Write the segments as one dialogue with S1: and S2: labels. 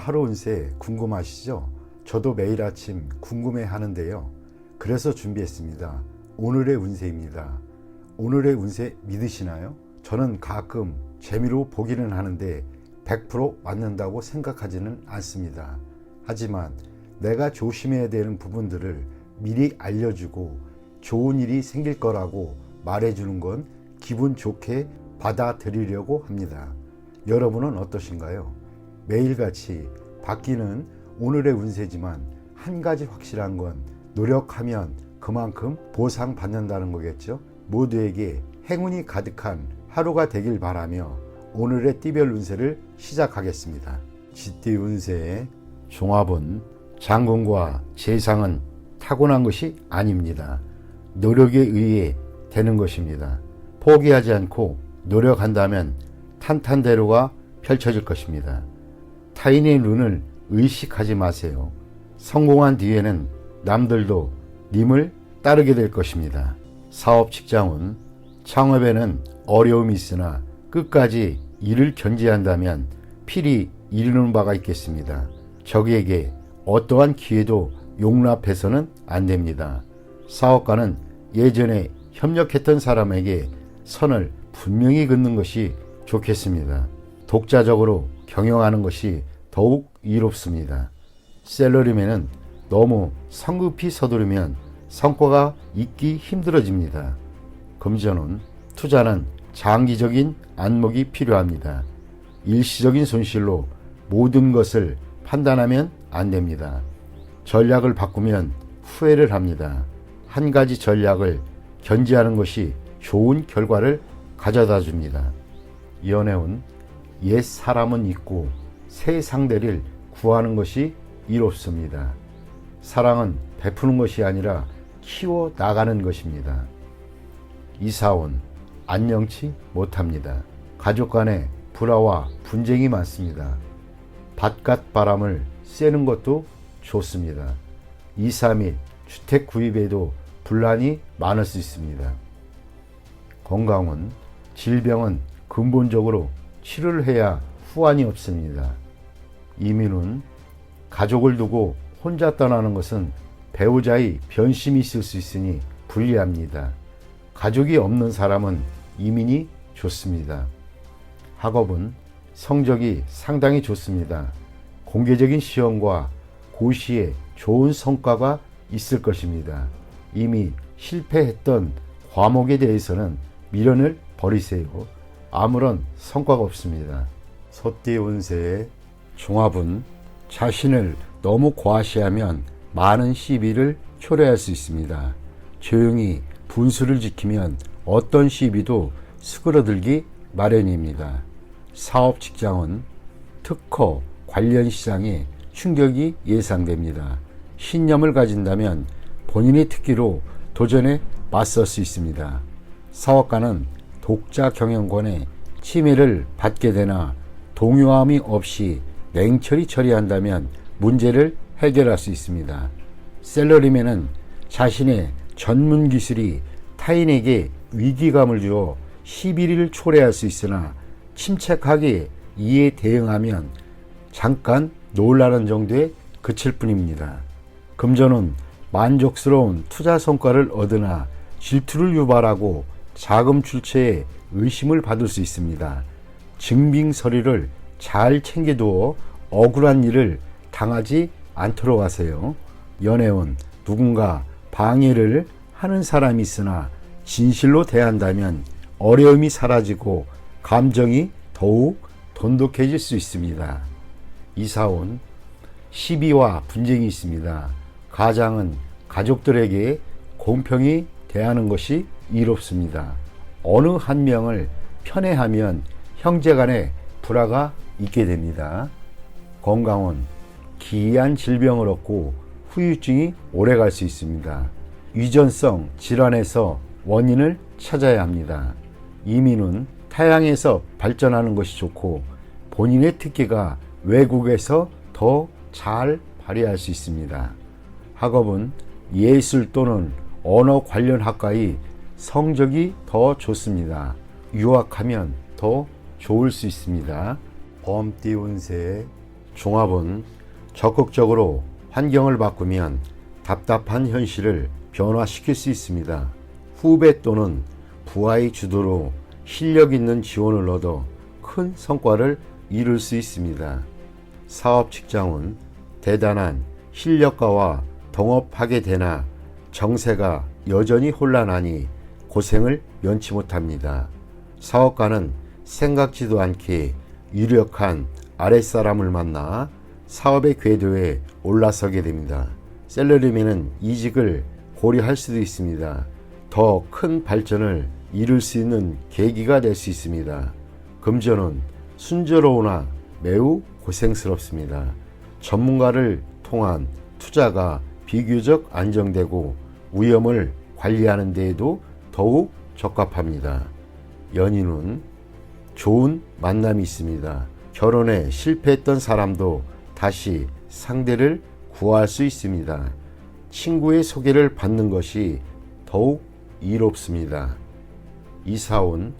S1: 하루 운세 궁금하시죠? 저도 매일 아침 궁금해 하는데요. 그래서 준비했습니다. 오늘의 운세입니다. 오늘의 운세 믿으시나요? 저는 가끔 재미로 보기는 하는데 100% 맞는다고 생각하지는 않습니다. 하지만 내가 조심해야 되는 부분들을 미리 알려주고 좋은 일이 생길 거라고 말해주는 건 기분 좋게 받아들이려고 합니다. 여러분은 어떠신가요? 매일같이 바뀌는 오늘의 운세지만 한 가지 확실한 건 노력하면 그만큼 보상받는다는 거겠죠. 모두에게 행운이 가득한 하루가 되길 바라며 오늘의 띠별 운세를 시작하겠습니다. 쥐띠 운세의 종합은 장군과 재상은 타고난 것이 아닙니다. 노력에 의해 되는 것입니다. 포기하지 않고 노력한다면 탄탄대로가 펼쳐질 것입니다. 타인의 눈을 의식하지 마세요. 성공한 뒤에는 남들도 님을 따르게 될 것입니다. 사업 직장운 창업에는 어려움이 있으나 끝까지 일을 견제한다면 필히 이루는 바가 있겠습니다. 적에게 어떠한 기회도 용납해서는 안 됩니다. 사업가는 예전에 협력했던 사람에게 선을 분명히 긋는 것이 좋겠습니다. 독자적으로 경영하는 것이 더욱 이롭습니다. 셀러리맨은 너무 성급히 서두르면 성과가 있기 힘들어집니다. 금전운 투자는 장기적인 안목이 필요합니다. 일시적인 손실로 모든 것을 판단하면 안 됩니다. 전략을 바꾸면 후회를 합니다. 한 가지 전략을 견지하는 것이 좋은 결과를 가져다 줍니다. 연애운 옛 사람은 잊고 새 상대를 구하는 것이 이롭습니다. 사랑은 베푸는 것이 아니라 키워 나가는 것입니다. 이사운 안녕치 못합니다. 가족 간에 불화와 분쟁이 많습니다. 바깥 바람을 쐬는 것도 좋습니다. 이사 및 주택 구입에도 분란이 많을 수 있습니다. 건강은 질병은 근본적으로 치료를 해야 후환이 없습니다. 이민은 가족을 두고 혼자 떠나는 것은 배우자의 변심이 있을 수 있으니 불리합니다. 가족이 없는 사람은 이민이 좋습니다. 학업은 성적이 상당히 좋습니다. 공개적인 시험과 고시에 좋은 성과가 있을 것입니다. 이미 실패했던 과목에 대해서는 미련을 버리세요. 아무런 성과가 없습니다. 소띠 운세의 종합은 자신을 너무 과시하면 많은 시비를 초래할 수 있습니다. 조용히 분수를 지키면 어떤 시비도 수그러들기 마련입니다. 사업 직장은 특허 관련 시장에 충격이 예상됩니다. 신념을 가진다면 본인의 특기로 도전에 맞설 수 있습니다. 사업가는 독자 경영권에 침해를 받게 되나 동요함이 없이 냉철히 처리한다면 문제를 해결할 수 있습니다. 셀러리맨은 자신의 전문 기술이 타인에게 위기감을 주어 시비를 초래할 수 있으나 침착하게 이에 대응하면 잠깐 놀라는 정도에 그칠 뿐입니다. 금전은 만족스러운 투자 성과를 얻으나 질투를 유발하고 자금 출처에 의심을 받을 수 있습니다. 증빙 서류를 잘 챙겨두어 억울한 일을 당하지 않도록 하세요. 연애운 누군가 방해를 하는 사람이 있으나 진실로 대한다면 어려움이 사라지고 감정이 더욱 돈독해질 수 있습니다. 이사운 시비와 분쟁이 있습니다. 가장은 가족들에게 공평히 대하는 것이 이롭습니다. 어느 한 명을 편애하면 형제간에 불화가 있게 됩니다. 건강은 기이한 질병을 얻고 후유증이 오래갈 수 있습니다. 유전성 질환에서 원인을 찾아야 합니다. 이민은 타향에서 발전하는 것이 좋고 본인의 특기가 외국에서 더 잘 발휘할 수 있습니다. 학업은 예술 또는 언어 관련 학과의 성적이 더 좋습니다. 유학하면 더 좋을 수 있습니다. 범띠 운세의 종합은 적극적으로 환경을 바꾸면 답답한 현실을 변화시킬 수 있습니다. 후배 또는 부하의 주도로 실력 있는 지원을 얻어 큰 성과를 이룰 수 있습니다. 사업 직장은 대단한 실력가와 동업하게 되나 정세가 여전히 혼란하니 고생을 면치 못합니다. 사업가는 생각지도 않게 유력한 아랫사람을 만나 사업의 궤도에 올라서게 됩니다. 셀러리맨은 이직을 고려할 수도 있습니다. 더 큰 발전을 이룰 수 있는 계기가 될 수 있습니다. 금전은 순조로우나 매우 고생스럽습니다. 전문가를 통한 투자가 비교적 안정되고 위험을 관리하는 데에도 더욱 적합합니다. 연인은 좋은 만남이 있습니다. 결혼에 실패했던 사람도 다시 상대를 구할 수 있습니다. 친구의 소개를 받는 것이 더욱 이롭습니다. 이사온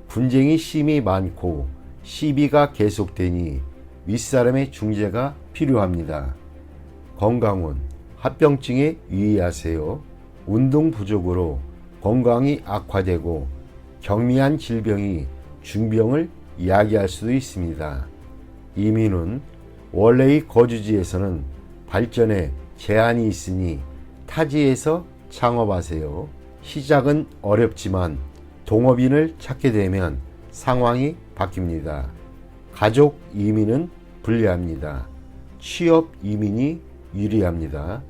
S1: 분쟁이 심이 많고 시비가 계속되니 윗사람의 중재가 필요합니다. 건강은 합병증에 유의하세요. 운동 부족으로 건강이 악화되고 경미한 질병이 중병을 야기할 수도 있습니다. 이민은 원래의 거주지에서는 발전에 제한이 있으니 타지에서 창업하세요. 시작은 어렵지만 동업인을 찾게 되면 상황이 바뀝니다. 가족 이민은 불리합니다. 취업 이민이 유리합니다.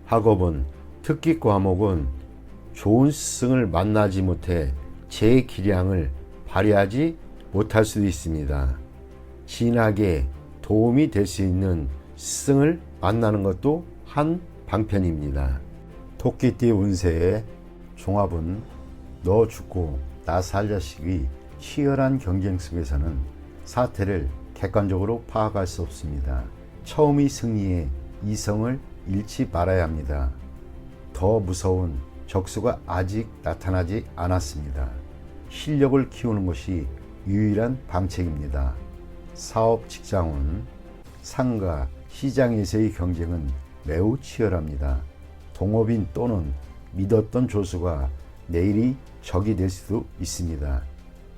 S1: 학업은 특기 과목은 좋은 스승을 만나지 못해 제 기량을 발휘하지 못할 수도 있습니다. 진학에 도움이 될 수 있는 스승을 만나는 것도 한 방편입니다. 토끼띠 운세의 종합은 너 죽고 나 살 자식의 치열한 경쟁 속에서는 사태를 객관적으로 파악할 수 없습니다. 처음의 승리에 이성을 잃지 말아야 합니다. 더 무서운 적수가 아직 나타나지 않았습니다. 실력을 키우는 것이 유일한 방책입니다. 사업 직장은 상가, 시장에서의 경쟁은 매우 치열합니다. 동업인 또는 믿었던 조수가 내일이 적이 될 수도 있습니다.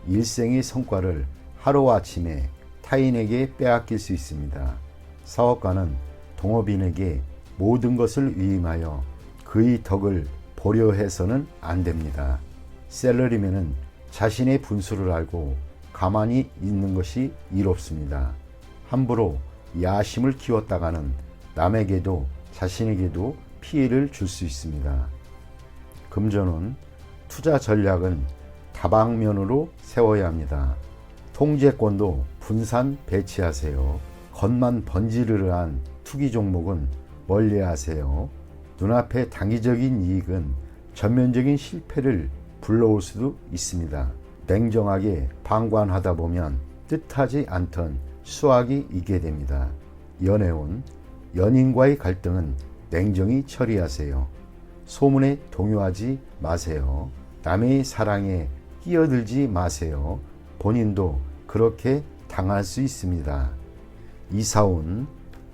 S1: 일생의 성과를 하루아침에 타인에게 빼앗길 수 있습니다. 사업가는 동업인에게 모든 것을 위임하여 그의 덕을 보려 해서는 안 됩니다. 셀러리맨은 자신의 분수를 알고 가만히 있는 것이 이롭습니다. 함부로 야심을 키웠다가는 남에게도 자신에게도 피해를 줄 수 있습니다. 금전은 투자 전략은 다방면으로 세워야 합니다. 통제권도 분산 배치하세요. 겉만 번지르르한 투기 종목은 멀리하세요. 눈앞의 단기적인 이익은 전면적인 실패를 불러올 수도 있습니다. 냉정하게 방관하다 보면 뜻하지 않던 수확이 있게 됩니다. 연애운 연인과의 갈등은 냉정히 처리하세요. 소문에 동요하지 마세요. 남의 사랑에 끼어들지 마세요. 본인도 그렇게 당할 수 있습니다. 이사온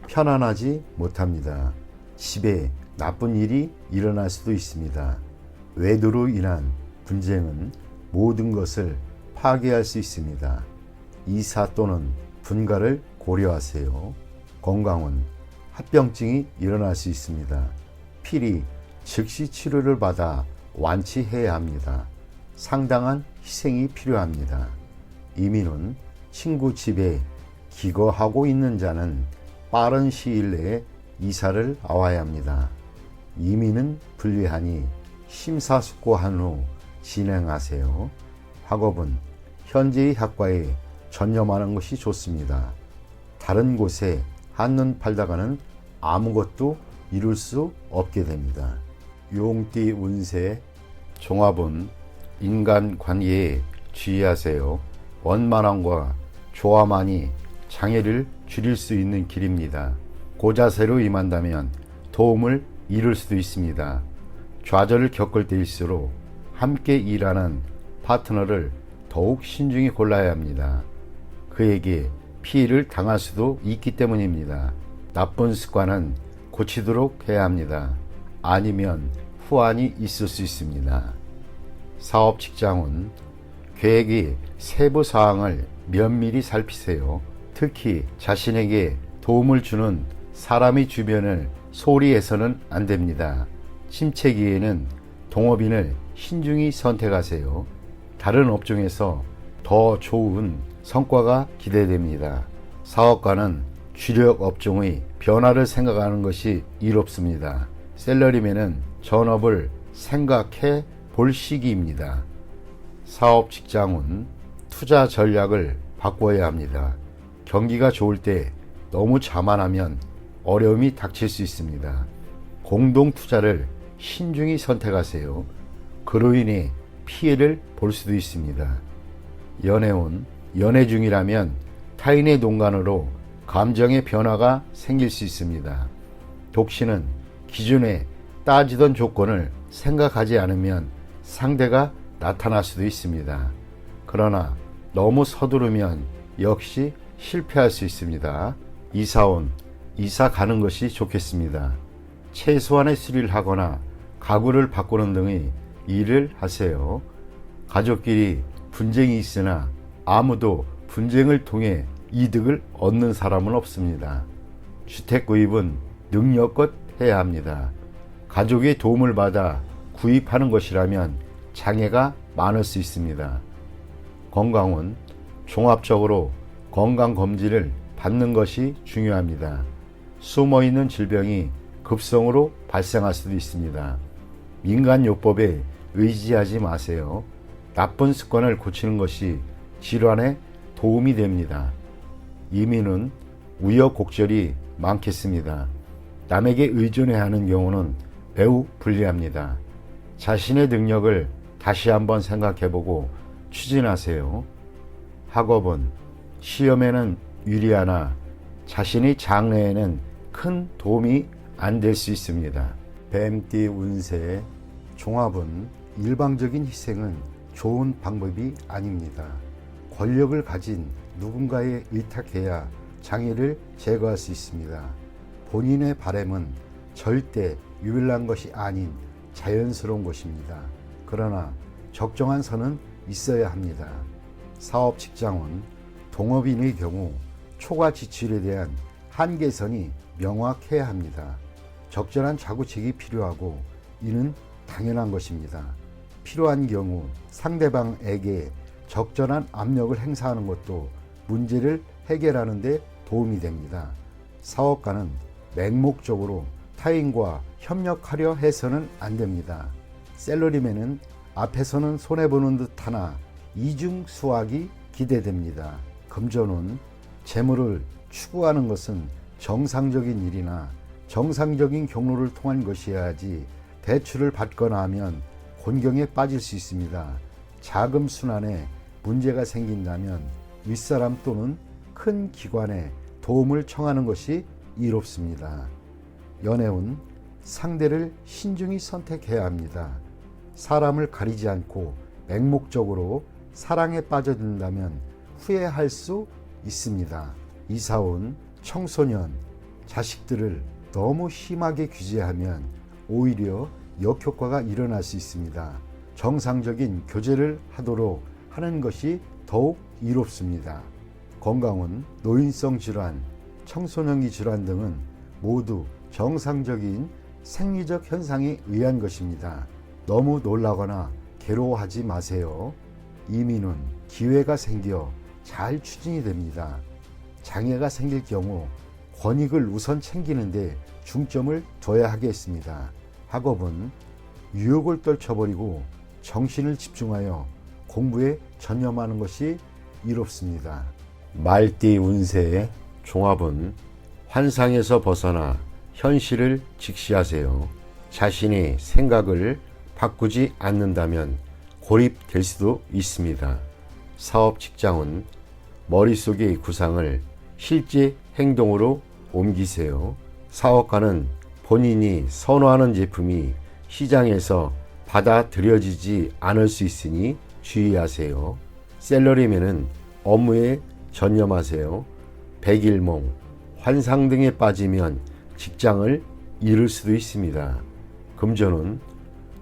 S1: 편안하지 못합니다. 집에 나쁜 일이 일어날 수도 있습니다. 외도로 인한 분쟁은 모든 것을 파괴할 수 있습니다. 이사 또는 분가를 고려하세요. 건강은 합병증이 일어날 수 있습니다. 필히 즉시 치료를 받아 완치해야 합니다. 상당한 희생이 필요합니다. 이민은 친구 집에 기거하고 있는 자는 빠른 시일 내에 이사를 나와야 합니다. 이민은 불리하니 심사숙고한 후 진행하세요. 학업은 현재의 학과에 전념하는 것이 좋습니다. 다른 곳에 한눈 팔다가는 아무것도 이룰 수 없게 됩니다. 용띠 운세 종합은 인간관계에 주의하세요. 원만함과 조화만이 장애를 줄일 수 있는 길입니다. 고자세로 임한다면 도움을 이룰 수도 있습니다. 좌절을 겪을 때일수록 함께 일하는 파트너를 더욱 신중히 골라야 합니다. 그에게 피해를 당할 수도 있기 때문입니다. 나쁜 습관은 고치도록 해야 합니다. 아니면 후환이 있을 수 있습니다. 사업 직장운, 계획의 세부 사항을 면밀히 살피세요. 특히 자신에게 도움을 주는 사람의 주변을 소홀히 해서는 안 됩니다. 침체기에는 동업인을 신중히 선택하세요. 다른 업종에서 더 좋은 성과가 기대됩니다. 사업가는 주력 업종의 변화를 생각하는 것이 이롭습니다. 셀러리맨은 전업을 생각해 볼 시기입니다. 사업 직장운, 투자 전략을 바꿔야 합니다. 경기가 좋을 때 너무 자만하면 어려움이 닥칠 수 있습니다. 공동 투자를 신중히 선택하세요. 그로 인해 피해를 볼 수도 있습니다. 연애운, 연애 중이라면 타인의 농간으로 감정의 변화가 생길 수 있습니다. 독신은 기존에 따지던 조건을 생각하지 않으면 상대가 나타날 수도 있습니다. 그러나 너무 서두르면 역시 실패할 수 있습니다. 이사온, 이사 가는 것이 좋겠습니다. 최소한의 수리를 하거나 가구를 바꾸는 등의 일을 하세요. 가족끼리 분쟁이 있으나 아무도 분쟁을 통해 이득을 얻는 사람은 없습니다. 주택 구입은 능력껏 해야 합니다. 가족의 도움을 받아 구입하는 것이라면 장애가 많을 수 있습니다. 건강은 종합적으로 건강검진을 받는 것이 중요합니다. 숨어있는 질병이 급성으로 발생할 수도 있습니다. 민간요법에 의지하지 마세요. 나쁜 습관을 고치는 것이 질환에 도움이 됩니다. 이민은 우여곡절이 많겠습니다. 남에게 의존해야 하는 경우는 매우 불리합니다. 자신의 능력을 다시 한번 생각해보고 추진하세요. 학업은 시험에는 유리하나 자신의 장래에는 큰 도움이 안 될 수 있습니다. 뱀띠 운세, 종합은 일방적인 희생은 좋은 방법이 아닙니다. 권력을 가진 누군가에 의탁해야 장애를 제거할 수 있습니다. 본인의 바람은 절대 유별난 것이 아닌 자연스러운 것입니다. 그러나 적정한 선은 있어야 합니다. 사업 직장은 동업인의 경우 초과 지출에 대한 한계선이 명확해야 합니다. 적절한 자구책이 필요하고 이는 당연한 것입니다. 필요한 경우 상대방에게 적절한 압력을 행사하는 것도 문제를 해결하는 데 도움이 됩니다. 사업가는 맹목적으로 타인과 협력하려 해서는 안 됩니다. 셀러리맨은 앞에서는 손해보는 듯 하나 이중 수확이 기대됩니다. 금전운, 재물을 추구하는 것은 정상적인 일이나 정상적인 경로를 통한 것이어야지 대출을 받거나 하면 곤경에 빠질 수 있습니다. 자금 순환에 문제가 생긴다면 윗사람 또는 큰 기관에 도움을 청하는 것이 이롭습니다. 연애운, 상대를 신중히 선택해야 합니다. 사람을 가리지 않고 맹목적으로 사랑에 빠져든다면 후회할 수 있습니다. 이사온, 청소년, 자식들을 너무 심하게 규제하면 오히려 역효과가 일어날 수 있습니다. 정상적인 교제를 하도록 하는 것이 더욱 이롭습니다. 건강은 노인성 질환, 청소년기 질환 등은 모두 정상적인 생리적 현상에 의한 것입니다. 너무 놀라거나 괴로워하지 마세요. 이민은 기회가 생겨 잘 추진이 됩니다. 장애가 생길 경우 권익을 우선 챙기는데 중점을 둬야 하겠습니다. 학업은 유혹을 떨쳐버리고 정신을 집중하여 공부에 전념하는 것이 이롭습니다. 말띠 운세의 종합은 환상에서 벗어나 현실을 직시하세요. 자신이 생각을 바꾸지 않는다면 고립될 수도 있습니다. 사업 직장은 머릿속의 구상을 실제 행동으로 옮기세요. 사업가는 본인이 선호하는 제품이 시장에서 받아들여지지 않을 수 있으니 주의하세요. 셀러리맨은 업무에 전념하세요. 백일몽, 환상 등에 빠지면 직장을 잃을 수도 있습니다. 금전운,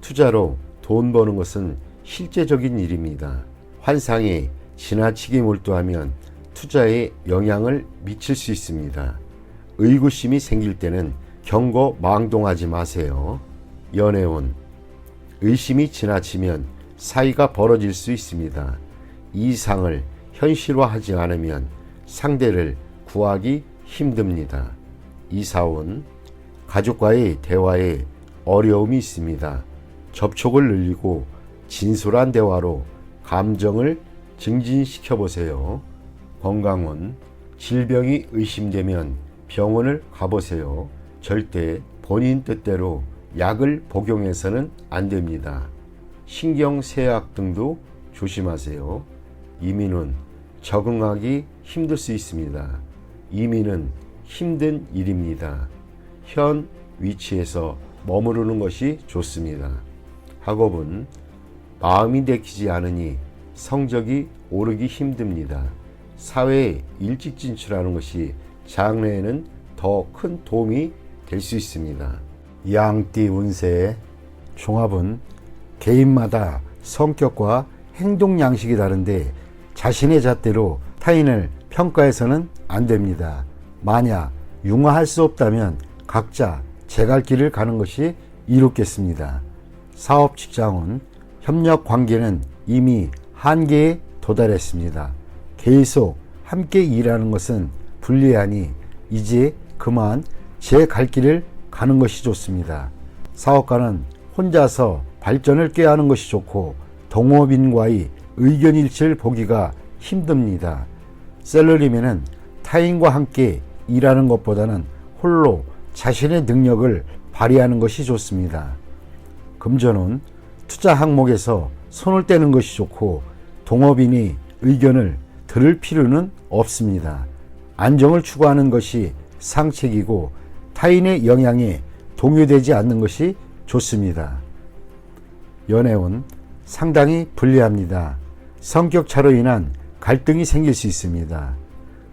S1: 투자로 돈 버는 것은 실제적인 일입니다. 환상에 지나치게 몰두하면 투자에 영향을 미칠 수 있습니다. 의구심이 생길 때는 경고 망동하지 마세요. 연애운, 의심이 지나치면 사이가 벌어질 수 있습니다. 이상을 현실화하지 않으면 상대를 구하기 힘듭니다. 이사운, 가족과의 대화에 어려움이 있습니다. 접촉을 늘리고 진솔한 대화로 감정을 증진시켜 보세요. 건강운, 질병이 의심되면 병원을 가보세요. 절대 본인 뜻대로 약을 복용해서는 안 됩니다. 신경쇠약 등도 조심하세요. 이민은 적응하기 힘들 수 있습니다. 이민은 힘든 일입니다. 현 위치에서 머무르는 것이 좋습니다. 학업은 마음이 내키지 않으니 성적이 오르기 힘듭니다. 사회에 일찍 진출하는 것이 장래에는 더 큰 도움이 될 수 있습니다. 양띠 운세 종합은 개인마다 성격과 행동 양식이 다른데 자신의 잣대로 타인을 평가해서는 안 됩니다. 만약 융화할 수 없다면 각자 제 갈 길을 가는 것이 이롭겠습니다. 사업 직장은 협력 관계는 이미 한계에 도달했습니다. 계속 함께 일하는 것은 불리하니 이제 그만 제 갈 길을 가는 것이 좋습니다. 사업가는 혼자서 발전을 꾀하는 것이 좋고 동업인과의 의견 일치를 보기가 힘듭니다. 셀러리맨은 타인과 함께 일하는 것보다는 홀로 자신의 능력을 발휘하는 것이 좋습니다. 금전은 투자 항목에서 손을 떼는 것이 좋고 동업인이 의견을 들을 필요는 없습니다. 안정을 추구하는 것이 상책이고 타인의 영향에 동요되지 않는 것이 좋습니다. 연애운 상당히 불리합니다. 성격 차로 인한 갈등이 생길 수 있습니다.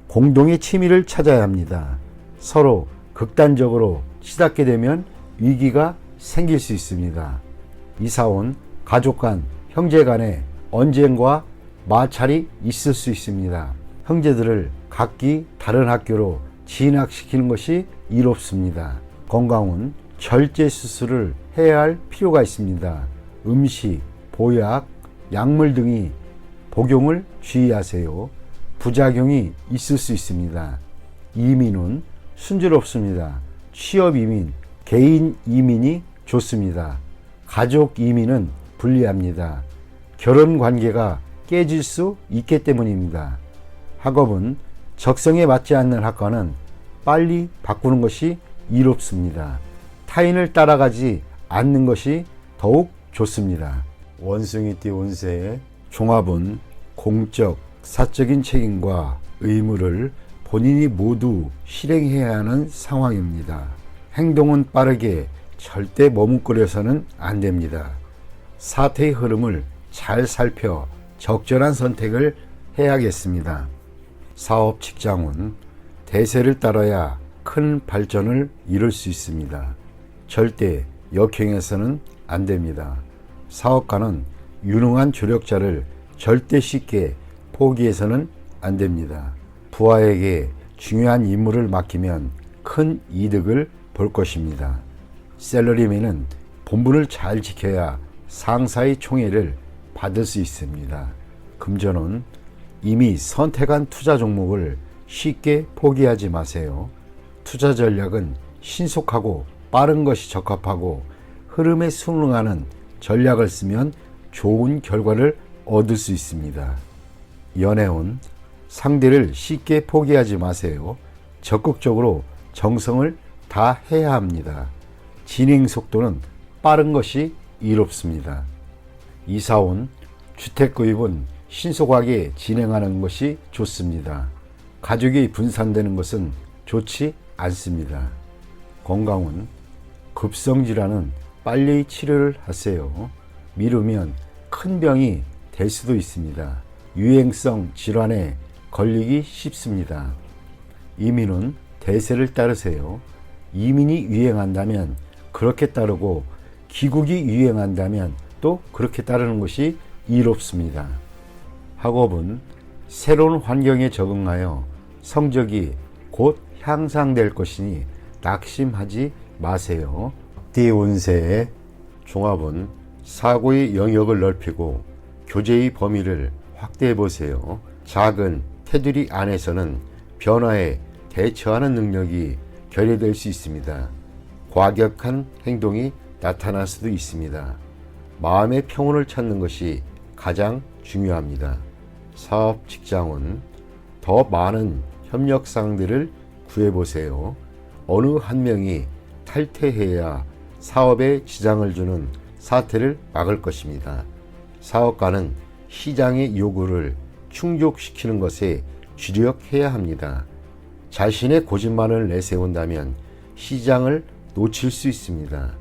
S1: 공동의 취미를 찾아야 합니다. 서로 극단적으로 치닫게 되면 위기가 생길 수 있습니다. 이사온 가족 간, 형제 간에 언쟁과 마찰이 있을 수 있습니다. 형제들을 각기 다른 학교로 진학시키는 것이 이롭습니다. 건강은 절제 수술을 해야 할 필요가 있습니다. 음식, 보약, 약물 등이 복용을 주의하세요. 부작용이 있을 수 있습니다. 이민은 순조롭습니다. 취업 이민, 개인 이민이 좋습니다. 가족 이민은 불리합니다. 결혼 관계가 깨질 수 있기 때문입니다. 학업은 적성에 맞지 않는 학과는 빨리 바꾸는 것이 이롭습니다. 타인을 따라가지 않는 것이 더욱 좋습니다. 원숭이띠 운세의 종합은 공적, 사적인 책임과 의무를 본인이 모두 실행해야 하는 상황입니다. 행동은 빠르게 절대 머뭇거려서는 안 됩니다. 사태의 흐름을 잘 살펴 적절한 선택을 해야겠습니다. 사업 직장은 대세를 따라야 큰 발전을 이룰 수 있습니다. 절대 역행해서는 안 됩니다. 사업가는 유능한 조력자를 절대 쉽게 포기해서는 안 됩니다. 부하에게 중요한 임무를 맡기면 큰 이득을 볼 것입니다. 셀러리맨은 본분을 잘 지켜야 상사의 총애를 받을 수 있습니다. 금전은 이미 선택한 투자 종목을 쉽게 포기하지 마세요. 투자 전략은 신속하고 빠른 것이 적합하고 흐름에 순응하는 전략을 쓰면 좋은 결과를 얻을 수 있습니다. 연애운 상대를 쉽게 포기하지 마세요. 적극적으로 정성을 다해야 합니다. 진행 속도는 빠른 것이 이롭습니다. 이사온 주택 구입은 신속하게 진행하는 것이 좋습니다. 가족이 분산되는 것은 좋지 않습니다. 건강은 급성질환은 빨리 치료를 하세요. 미루면 큰 병이 될 수도 있습니다. 유행성 질환에 걸리기 쉽습니다. 이민은 대세를 따르세요. 이민이 유행한다면 그렇게 따르고 귀국이 유행한다면 또 그렇게 따르는 것이 이롭습니다. 학업은 새로운 환경에 적응하여 성적이 곧 향상될 것이니 낙심하지 마세요. 띠운세의 종합은 사고의 영역을 넓히고 교제의 범위를 확대해 보세요. 작은 테두리 안에서는 변화에 대처하는 능력이 결여될 수 있습니다. 과격한 행동이 나타날 수도 있습니다. 마음의 평온을 찾는 것이 가장 중요합니다. 사업 직장은 더 많은 협력상들을 구해보세요. 어느 한 명이 탈퇴해야 사업에 지장을 주는 사태를 막을 것입니다. 사업가는 시장의 요구를 충족시키는 것에 주력해야 합니다. 자신의 고집만을 내세운다면 시장을 놓칠 수 있습니다.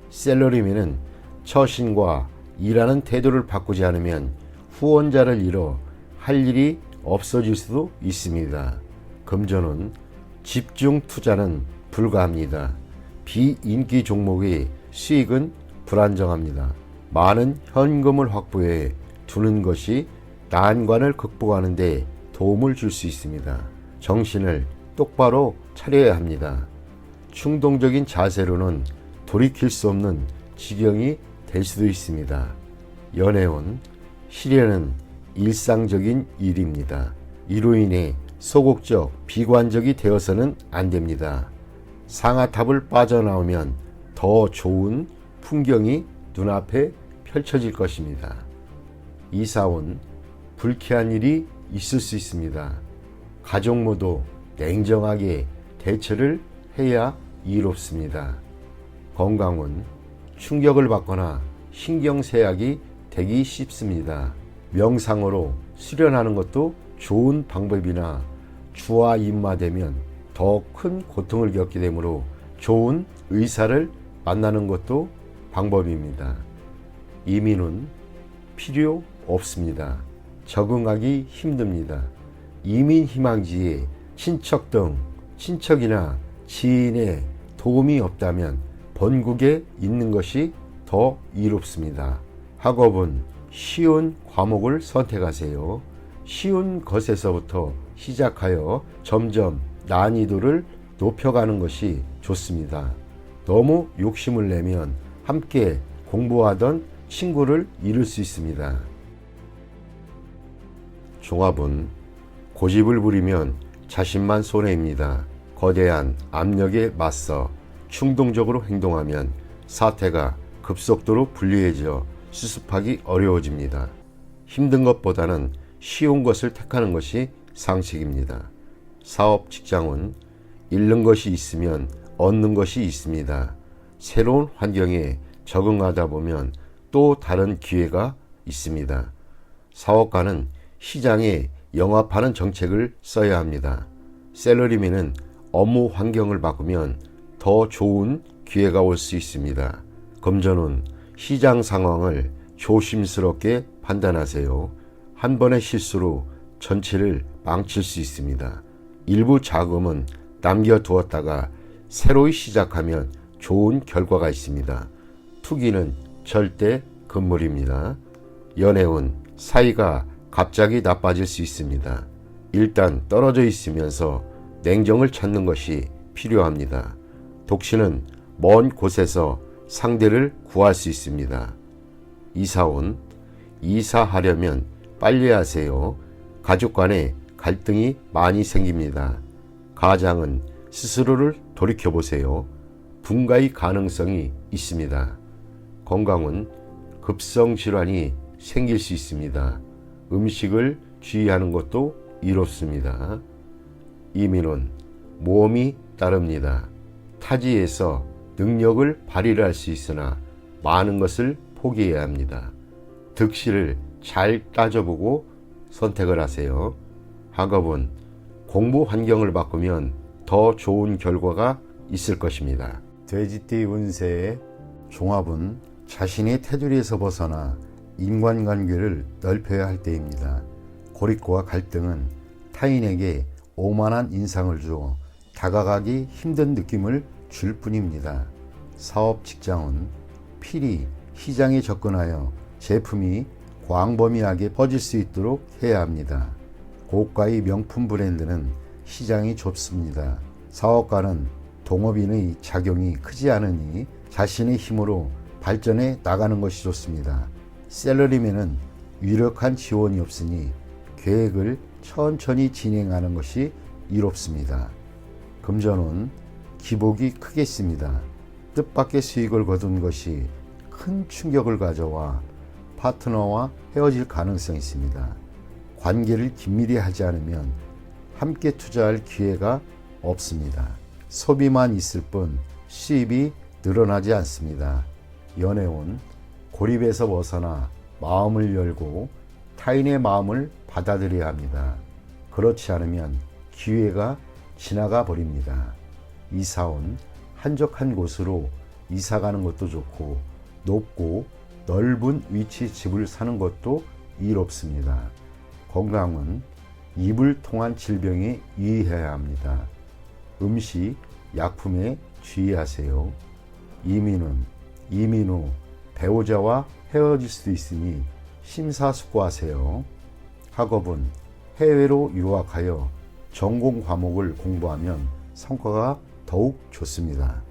S1: 셀러리맨은 처신과 일하는 태도를 바꾸지 않으면 후원자를 잃어 할 일이 없어질 수도 있습니다. 금전은 집중 투자는 불가합니다. 비인기 종목의 수익은 불안정합니다. 많은 현금을 확보해 두는 것이 난관을 극복하는 데 도움을 줄 수 있습니다. 정신을 똑바로 차려야 합니다. 충동적인 자세로는 돌이킬 수 없는 지경이 될 수도 있습니다. 연애운, 시련은 일상적인 일입니다. 이로 인해 소극적, 비관적이 되어서는 안 됩니다. 상아탑을 빠져나오면 더 좋은 풍경이 눈앞에 펼쳐질 것입니다. 이사온, 불쾌한 일이 있을 수 있습니다. 가족 모두 냉정하게 대처를 해야 이롭습니다. 건강은 충격을 받거나 신경쇠약이 되기 쉽습니다. 명상으로 수련하는 것도 좋은 방법이나 주와 입마되면 더 큰 고통을 겪게 되므로 좋은 의사를 만나는 것도 방법입니다. 이민은 필요 없습니다. 적응하기 힘듭니다. 이민 희망지에 친척 등 친척이나 지인의 도움이 없다면 본국에 있는 것이 더 이롭습니다. 학업은 쉬운 과목을 선택하세요. 쉬운 것에서부터 시작하여 점점 난이도를 높여가는 것이 좋습니다. 너무 욕심을 내면 함께 공부하던 친구를 잃을 수 있습니다. 종합은 고집을 부리면 자신만 손해입니다. 거대한 압력에 맞서 충동적으로 행동하면 사태가 급속도로 불리해져 수습하기 어려워집니다. 힘든 것보다는 쉬운 것을 택하는 것이 상식입니다. 사업 직장은 잃는 것이 있으면 얻는 것이 있습니다. 새로운 환경에 적응하다 보면 또 다른 기회가 있습니다. 사업가는 시장에 영합하는 정책을 써야 합니다. 셀러리맨은 업무 환경을 바꾸면 더 좋은 기회가 올 수 있습니다. 금전은 시장 상황을 조심스럽게 판단하세요. 한 번의 실수로 전체를 망칠 수 있습니다. 일부 자금은 남겨두었다가 새로이 시작하면 좋은 결과가 있습니다. 투기는 절대 금물입니다. 연애운, 사이가 갑자기 나빠질 수 있습니다. 일단 떨어져 있으면서 냉정을 찾는 것이 필요합니다. 독신은 먼 곳에서 상대를 구할 수 있습니다. 이사온, 이사하려면 빨리 하세요. 가족 간에 갈등이 많이 생깁니다. 가장은 스스로를 돌이켜보세요. 분가의 가능성이 있습니다. 건강은 급성질환이 생길 수 있습니다. 음식을 주의하는 것도 이롭습니다. 이민은 모험이 따릅니다. 타지에서 능력을 발휘를 할 수 있으나 많은 것을 포기해야 합니다. 득실을 잘 따져보고 선택을 하세요. 학업은 공부 환경을 바꾸면 더 좋은 결과가 있을 것입니다. 돼지띠 운세의 종합은 자신의 테두리에서 벗어나 인간관계를 넓혀야 할 때입니다. 고립과 갈등은 타인에게 오만한 인상을 주어 다가가기 힘든 느낌을 줄 뿐입니다. 사업 직장은 필히 시장에 접근하여 제품이 광범위하게 퍼질 수 있도록 해야 합니다. 고가의 명품 브랜드는 시장이 좁습니다. 사업가는 동업인의 작용이 크지 않으니 자신의 힘으로 발전해 나가는 것이 좋습니다. 셀러리맨은 유력한 지원이 없으니 계획을 천천히 진행하는 것이 이롭습니다. 금전은 기복이 크겠습니다. 뜻밖의 수익을 거둔 것이 큰 충격을 가져와 파트너와 헤어질 가능성이 있습니다. 관계를 긴밀히 하지 않으면 함께 투자할 기회가 없습니다. 소비만 있을 뿐 수입이 늘어나지 않습니다. 연애운 고립에서 벗어나 마음을 열고 타인의 마음을 받아들여야 합니다. 그렇지 않으면 기회가 지나가 버립니다. 이사온 한적한 곳으로 이사가는 것도 좋고 높고 넓은 위치 집을 사는 것도 이롭습니다. 건강은 입을 통한 질병에 유의해야 합니다. 음식, 약품에 주의하세요. 이민 후 배우자와 헤어질 수도 있으니 심사숙고하세요. 학업은 해외로 유학하여 전공 과목을 공부하면 성과가 더욱 좋습니다.